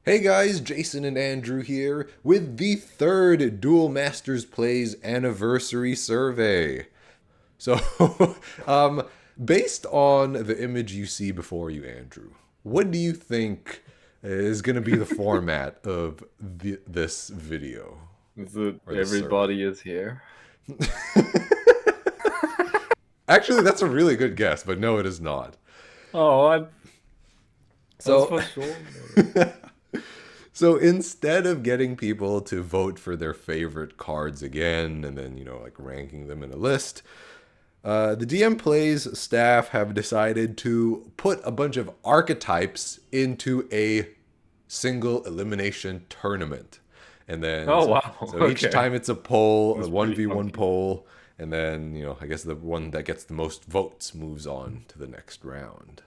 Hey guys, Jason and Andrew here with the third Duel Masters Plays Anniversary Survey. So, based on the image you see before you, Andrew, what do you think is going to be the format of this video? Is it everybody is here? Actually, that's a really good guess, but no, it is not. Oh, So, for sure. So instead of getting people to vote for their favorite cards again and then, like ranking them in a list, the DM Plays staff have decided to put a bunch of archetypes into a single elimination tournament. And then, so each time it's a poll, a 1v1 poll, and then, I guess the one that gets the most votes moves on to the next round.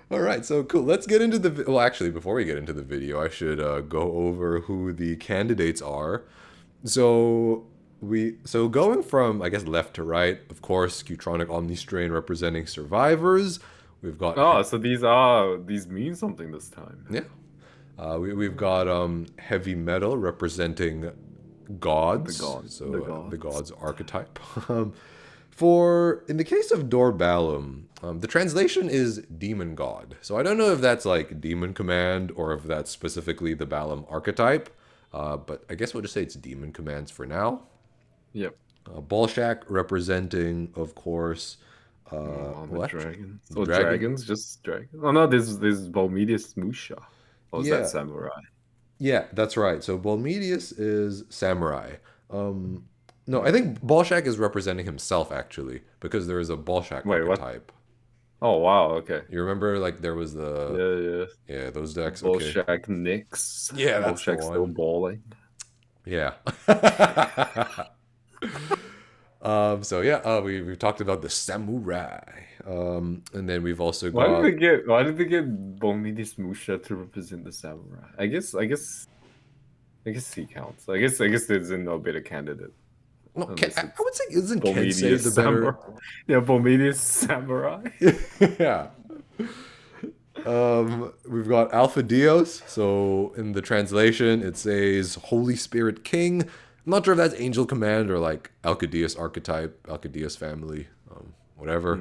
All right, so cool. Let's get into the... Well, actually, before we get into the video, I should go over who the candidates are. So going from, I guess, left to right, of course, Qtronic Omnistrain representing survivors. We've got... Oh, so these mean something this time. Yeah. We've got Heavy Metal representing gods. The gods archetype. In the case of Dorbalum, the translation is Demon God. So I don't know if that's like Demon Command or if that's specifically the Balum archetype. But I guess we'll just say it's Demon Commands for now. Yep. Bolshak representing, of course... what? Dragons. Oh, dragons? Just dragons? Oh no, this is Bolmedius Musha. Oh, is that Samurai? Yeah, that's right. So Bolmedius is Samurai. No, I think Bolshak is representing himself, actually, because there is a Bolshak archetype. Oh, wow, okay. You remember, like, there was the... Yeah, those decks, Bolshak Nyx. Yeah, that's Bolshak still balling. Yeah. So, yeah, we've talked about the Samurai. And then we've also got... Why did they get Bolmedius Musha to represent the Samurai? I guess he counts. I guess there's no better candidate. No, I would say isn't Kensei the better? Yeah, Bolmedius Samurai. Yeah. We've got Alpha Dios. So in the translation, it says Holy Spirit King. I'm not sure if that's Angel Command or like Alcadius archetype, Alcadius family, whatever.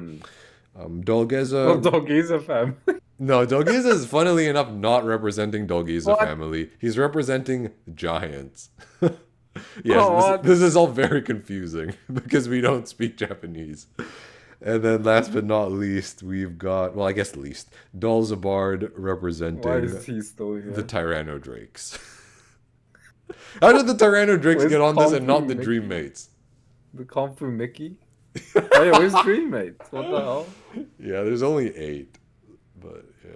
Dolgeza. Dolgeza family. No, Dolgeza is funnily enough not representing Dolgeza family. He's representing giants. Yes, this is all very confusing because we don't speak Japanese. And then last but not least, we've got, well, I guess least, Dolzabard representing the Tyrannodrakes. How did the Tyrannodrakes get on this and not the Dreammates? The Konfu Mickey? Oh yeah, where's Dreammates? What the hell? Yeah, there's only 8, but yeah.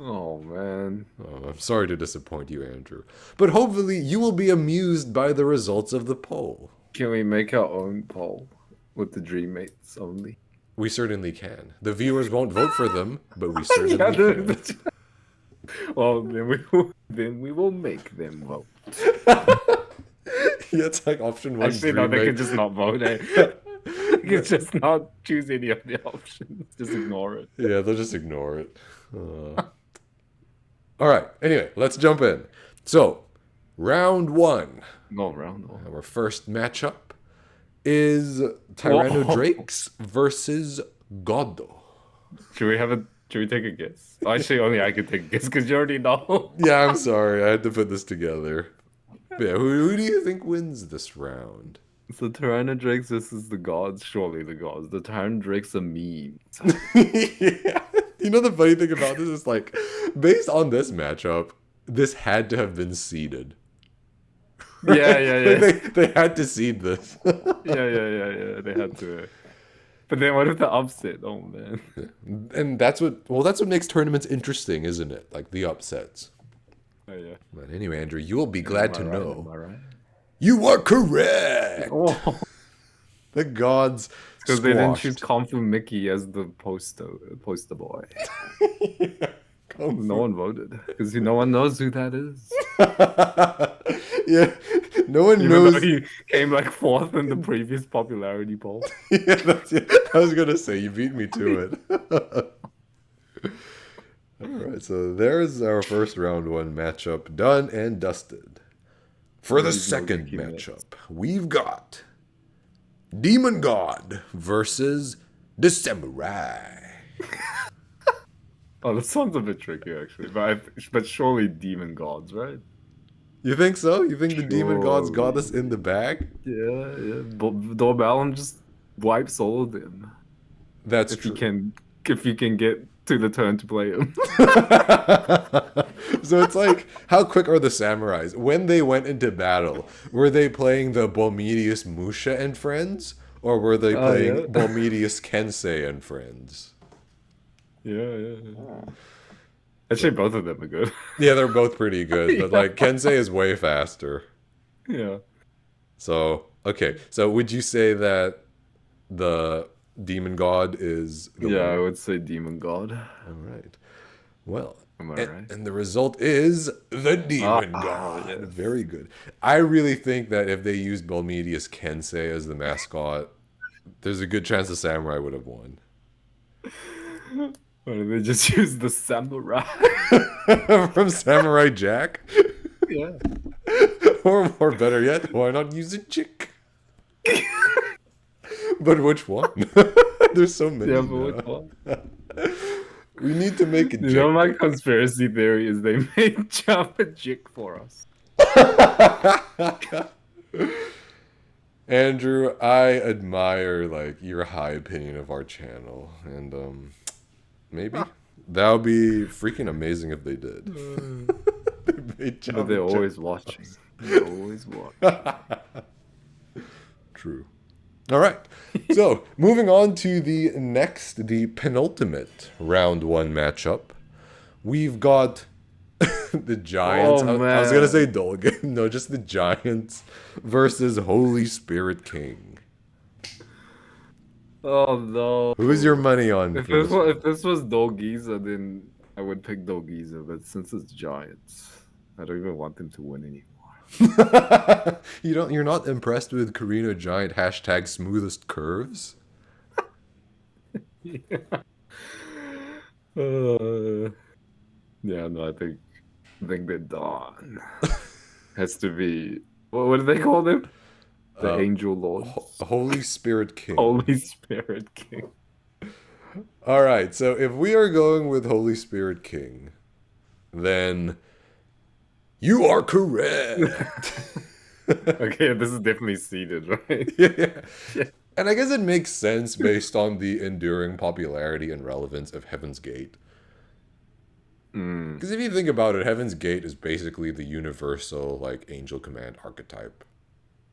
Oh, man. Oh, I'm sorry to disappoint you, Andrew. But hopefully you will be amused by the results of the poll. Can we make our own poll with the Dreammates only? We certainly can. The viewers won't vote for them, but we certainly can. Well, then we will make them vote. Yeah, it's like option 1. Actually, no, they can just not vote. They can just not choose any of the options. Just ignore it. Yeah, they'll just ignore it. All right. Anyway, let's jump in. So, round 1. No, round 1. Our first matchup is Tyrannodrakes versus Goddo. Should we take a guess? Actually, only I can take a guess because you already know. Yeah, I'm sorry. I had to put this together. But yeah, who do you think wins this round? So Tyrannodrakes versus the gods. Surely the gods. The Tyrannodrakes are memes. Yeah. You know the funny thing about this is, like, based on this matchup, this had to have been seeded. Yeah. They had to seed this. Yeah. They had to. But then what if the upset? Oh, man. And that's what makes tournaments interesting, isn't it? Like, the upsets. Oh, yeah. But anyway, Andrew, you will be glad to know. Am I right? You are correct! Oh. The gods because they didn't choose Konfu Mickey as the poster boy. Yeah, no one voted because no one knows who that is. Yeah, no one Even knows. Though he came like 4th in the previous popularity poll. Yeah, I was gonna say you beat me to it. All right, so there's our first round one matchup done and dusted. For the second matchup, we've got Demon God versus the Samurai. Oh, that sounds a bit tricky, actually. But surely demon gods, right? You think so? You think the Demon Gods got us in the bag? Yeah, yeah. Dorbalum just wipes all of them. That's if true. If you can get to the turn to play him. So it's like, how quick are the samurais? When they went into battle, were they playing the Bomedius Musha and friends? Or were they playing Bomedius Kensei and friends? Yeah. Actually, both of them are good. Yeah, they're both pretty good. But like, Kensei is way faster. Yeah. So, okay. So would you say that the Demon God is the winner? I would say Demon God. All right. Well, am I right? And the result is the Demon God. Yes. Very good. I really think that if they used Bomedius Kensei as the mascot, there's a good chance the samurai would have won. Why did they just use the samurai? From Samurai Jack? Yeah. Or better yet, why not use a chick? But which one? There's so many. Yeah, but which one? We need to make a chick. You know, my conspiracy theory is they made Java Jik for us. Andrew, I admire like your high opinion of our channel, and maybe that would be freaking amazing if they did. But they're always watching. They're always watching. True. All right. So moving on to the penultimate round one matchup, we've got the Giants. Oh, I was gonna say Dolgan. No, just the Giants versus Holy Spirit King. Oh no! Who's your money on? If this was Dolgiza, then I would pick Dolgiza. But since it's Giants, I don't even want them to win anymore. You're not impressed with Carino Giant # smoothest curves? Yeah. No, I think they're done. Has to be. What do they call them? The Angel Lord. Holy Spirit King. Holy Spirit King. All right, so if we are going with Holy Spirit King, then you are correct. Okay, this is definitely seeded, right? Yeah. And I guess it makes sense based on the enduring popularity and relevance of Heaven's Gate. Because if you think about it, Heaven's Gate is basically the universal like Angel Command archetype.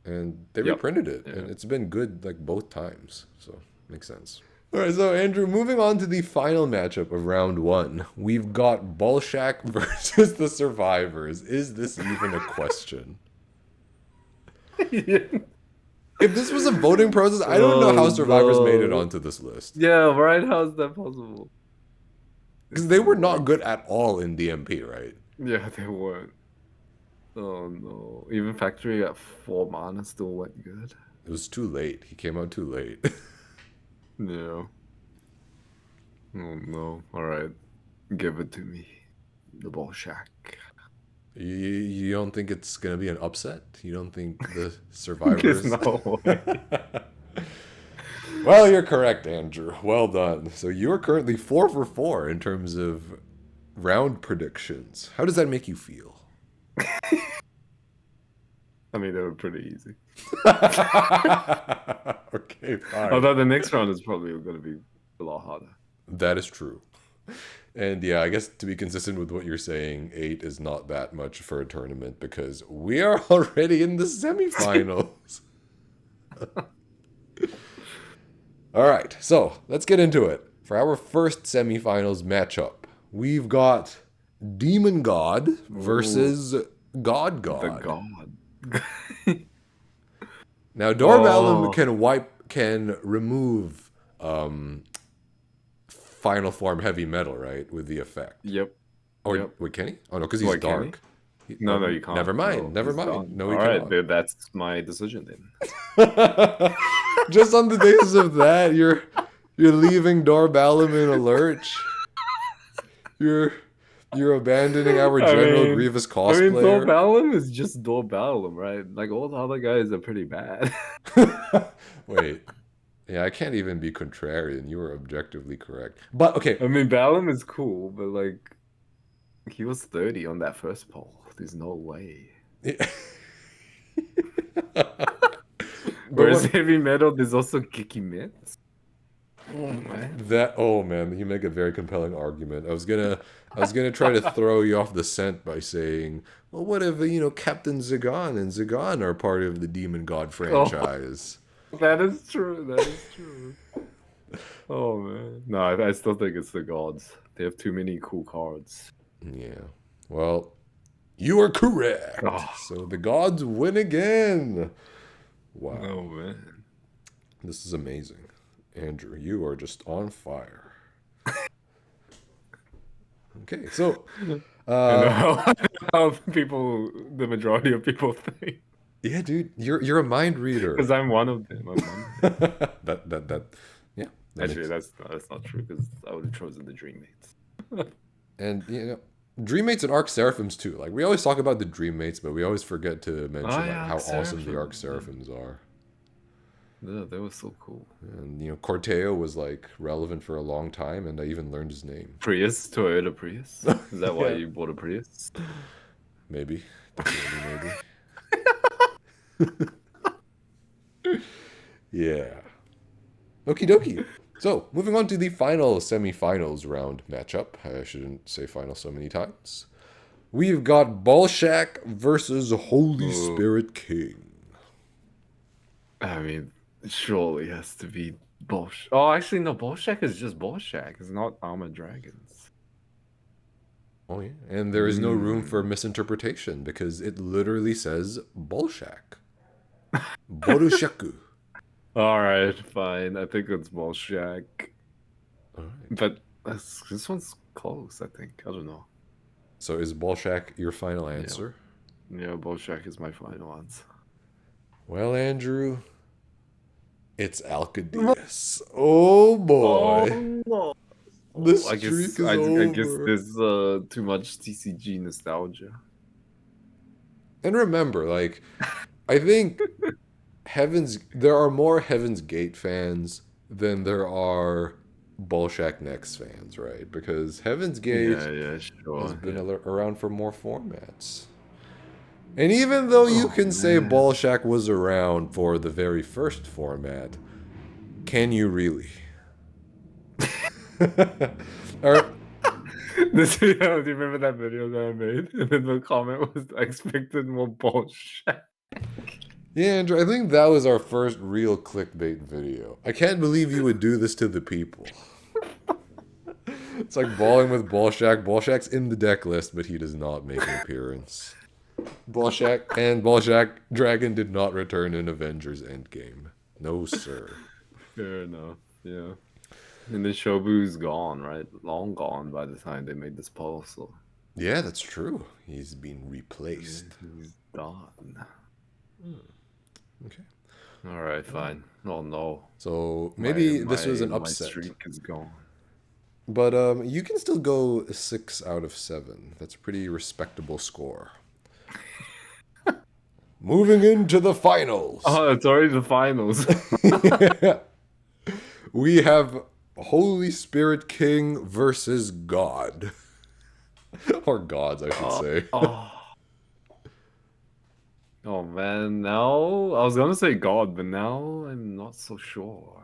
And they reprinted it, and it's been good like both times, so makes sense. All right, so Andrew, moving on to the final matchup of round one, we've got Bolshak versus the Survivors. Is this even a question? If this was a voting process, I don't know how Survivors made it onto this list. Yeah, right? How's that possible? Because they were not good at all in DMP, right? Yeah, they weren't. Oh no. Even Factory at 4 mana still went good. It was too late. He came out too late. Yeah. Oh no. Alright. Give it to me. The Bolshak. You don't think it's going to be an upset? You don't think the Survivors... No way. Well, you're correct, Andrew. Well done. So you're currently 4 for 4 in terms of round predictions. How does that make you feel? I mean, they were pretty easy. Okay, fine. Although the next round is probably going to be a lot harder. That is true. And yeah, I guess to be consistent with what you're saying, 8 is not that much for a tournament because we are already in the semifinals. All right, so let's get into it. For our first semifinals matchup, we've got Demon God versus God. The God. Now, Dorvalum can remove Final Form Heavy Metal, right, with the effect. Yep. Or wait, can he? Oh no, because he's dark. No, you can't. Never mind. No, he All cannot. right, that's my decision then. Just on the basis of that, you're leaving Dorbalum in a lurch. You're You're abandoning our General Grievous cosplayer. Dorbalum is just Dorbalum, right? Like, all the other guys are pretty bad. Wait. Yeah, I can't even be contrarian. You were objectively correct. But, okay. I mean, Balum is cool, but, like, he was 30 on that first poll. There's no way. Yeah. Whereas Heavy Metal, there's also Geeky Myths. Oh man, you make a very compelling argument. I was gonna try to throw you off the scent by saying, well, what if Captain Zagan and Zagan are part of the Demon God franchise? Oh, that is true. That is true. Oh man, no, I still think it's the gods. They have too many cool cards. Yeah. Well, you are correct. Oh. So the gods win again. Wow. Oh man, this is amazing. Andrew, you are just on fire. Okay, so I know how the majority of people think. Yeah, dude, you're a mind reader. Because I'm one of them. Yeah. Actually, that's not true. Because I would have chosen the Dream Mates. And Dream Mates and Arc Seraphims too. Like, we always talk about the Dream Mates, but we always forget to mention how awesome the Arc Seraphims are. Yeah, they were so cool. And Corteo was like relevant for a long time, and I even learned his name. Prius, Toyota Prius. Is that why you bought a Prius? Maybe. Definitely maybe. Yeah. Okie dokie. So, moving on to the final semifinals round matchup. I shouldn't say final so many times. We've got Bolshak versus Holy Spirit King. I mean, surely has to be Bolshak. Oh, actually, no. Bolshak is just Bolshak. It's not Armored Dragons. Oh, yeah. And there is no room for misinterpretation because it literally says Bolshak. Borushaku. All right, fine. I think it's Bolshak. All right. But this one's close, I think. I don't know. So is Bolshak your final answer? Yeah, Bolshak is my final answer. Well, Andrew, it's Alcadius. Oh, boy. Oh, no. The streak is over. I guess there's too much TCG nostalgia. And remember, like, I think there are more Heaven's Gate fans than there are Bolshak Next fans, right? Because Heaven's Gate has been around for more formats. And even though you can say Bolshak was around for the very first format, can you really? Do you remember that video that I made? And then the comment was, I expected more Bolshak. Yeah, Andrew, I think that was our first real clickbait video. I can't believe you would do this to the people. It's like balling with Bolshak. Bolshak's in the deck list, but he does not make an appearance. Bolshak Dragon did not return in Avengers Endgame. No, sir. Fair enough, yeah. And the Shobu's gone, right? Long gone by the time they made this poll, so... Yeah, that's true. He's been replaced. He's done. Okay. Alright, fine. Oh, no. So, maybe this was an upset. My streak is gone. But you can still go 6 out of 7. That's a pretty respectable score. Moving into the finals. Oh, it's already the finals. Yeah. We have Holy Spirit King versus God. Or gods, I should say. Oh, man. Now, I was going to say God, but now I'm not so sure.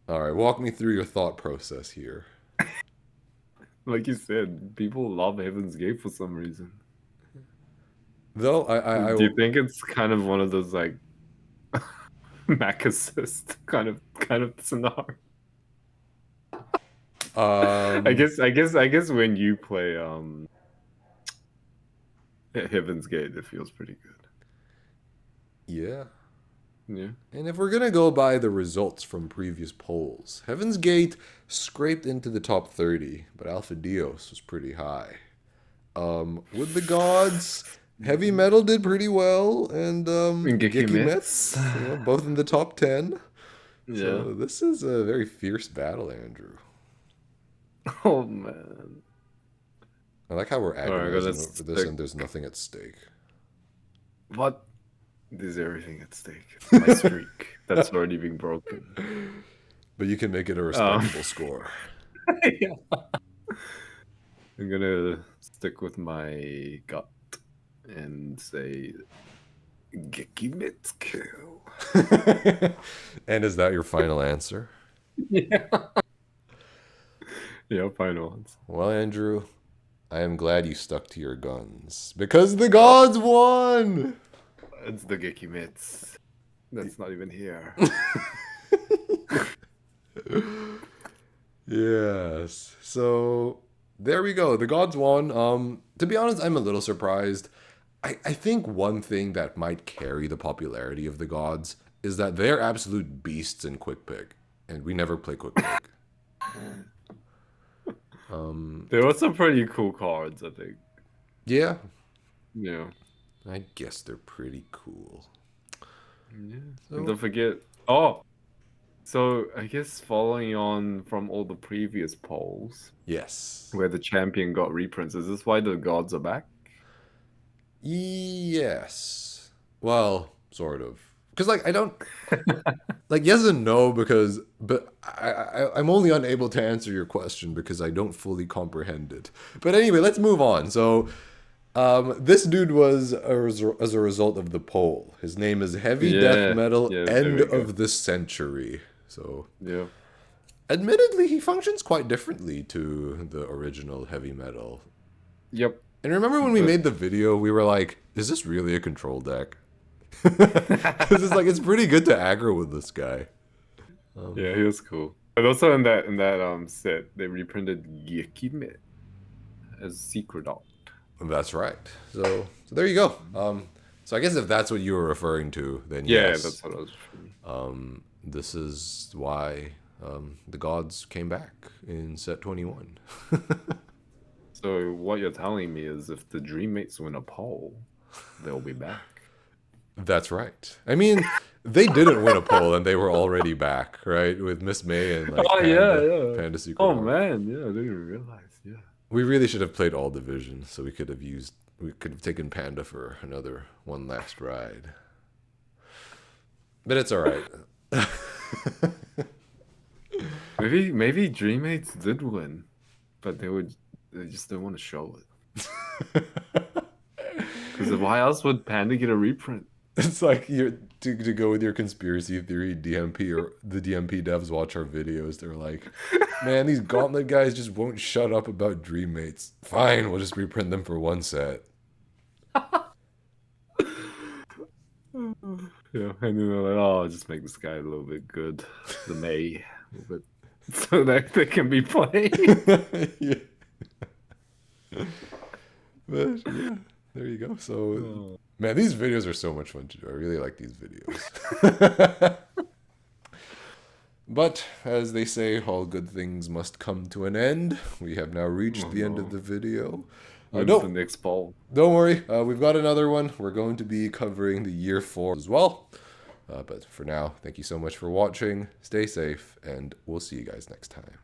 All right, walk me through your thought process here. Like you said, people love Heaven's Gate for some reason. Though do you think it's kind of one of those like Mac assist kind of scenario? I guess when you play Heaven's Gate, it feels pretty good. Yeah. Yeah. And if we're going to go by the results from previous polls, Heaven's Gate scraped into the top 30, but Alpha Dios was pretty high. With the gods, Heavy Metal did pretty well, and Geeky Myths, both in the top 10. Yeah. So this is a very fierce battle, Andrew. Oh, man. I like how we're Alright, agonizing let's over this stick- and there's nothing at stake. What? There's everything at stake. It's my streak that's already being broken. But you can make it a respectable score. Yeah. I'm gonna stick with my gut and say Gekimitsu. And is that your final answer? Yeah. Yeah, final ones. Well, Andrew, I am glad you stuck to your guns because the gods won. It's the Gekimitsu. That's not even here. Yes. So there we go. The gods won. To be honest, I'm a little surprised. I think one thing that might carry the popularity of the gods is that they're absolute beasts in quick pick, and we never play quick pick. There were some pretty cool cards, I think. Yeah, Yeah. I guess they're pretty cool. Yeah. So- And don't forget. Oh! So I guess following on from all the previous polls Yes. where the champion got reprints, is this why the gods are back? Yes. Well, sort of. Because like I don't like yes and no but I'm only unable to answer your question because I don't fully comprehend it. But anyway, let's move on. So this dude was as a result of the poll. His name is Heavy Death Metal yeah, there End we go. of the Century. So Yeah. admittedly, he functions quite differently to the original heavy metal. Yep. And remember when we But- made the video, we were like, is this really a control deck? Because it's like, it's pretty good to aggro with this guy. Yeah, he was cool. But also in that set, they reprinted Gekime as Secret Art. That's right. So there you go. So I guess if that's what you were referring to, then Yeah, yes. that's what I was referring. This is why the gods came back in set 21. So what you're telling me is if the Dreammates win a poll, they'll be back. That's right. I mean, they didn't win a poll and they were already back, right? With Miss May and like Panda Secret Oh Art. man, yeah, I didn't even realize. Yeah. We really should have played all divisions, so we could have taken Panda for one last ride. But it's all right. Maybe Dreammates did win, but they just didn't want to show it. Because why else would Panda get a reprint? It's like you to go with your conspiracy theory, DMP or the DMP devs watch our videos. They're like, man, these Gauntlet guys just won't shut up about Dreammates. Fine, we'll just reprint them for one set. Yeah, and then they're like, oh, just make this guy a little bit good, the May, a little bit, so that they can be played. Yeah. But yeah, there you go. So, man, these videos are so much fun to do. I really like these videos. But as they say, all good things must come to an end. We have now reached the end of the video. When's Don't the next poll? worry, we've got another one. We're going to be covering the year 4 as well. But for now, thank you so much for watching. Stay safe, and we'll see you guys next time.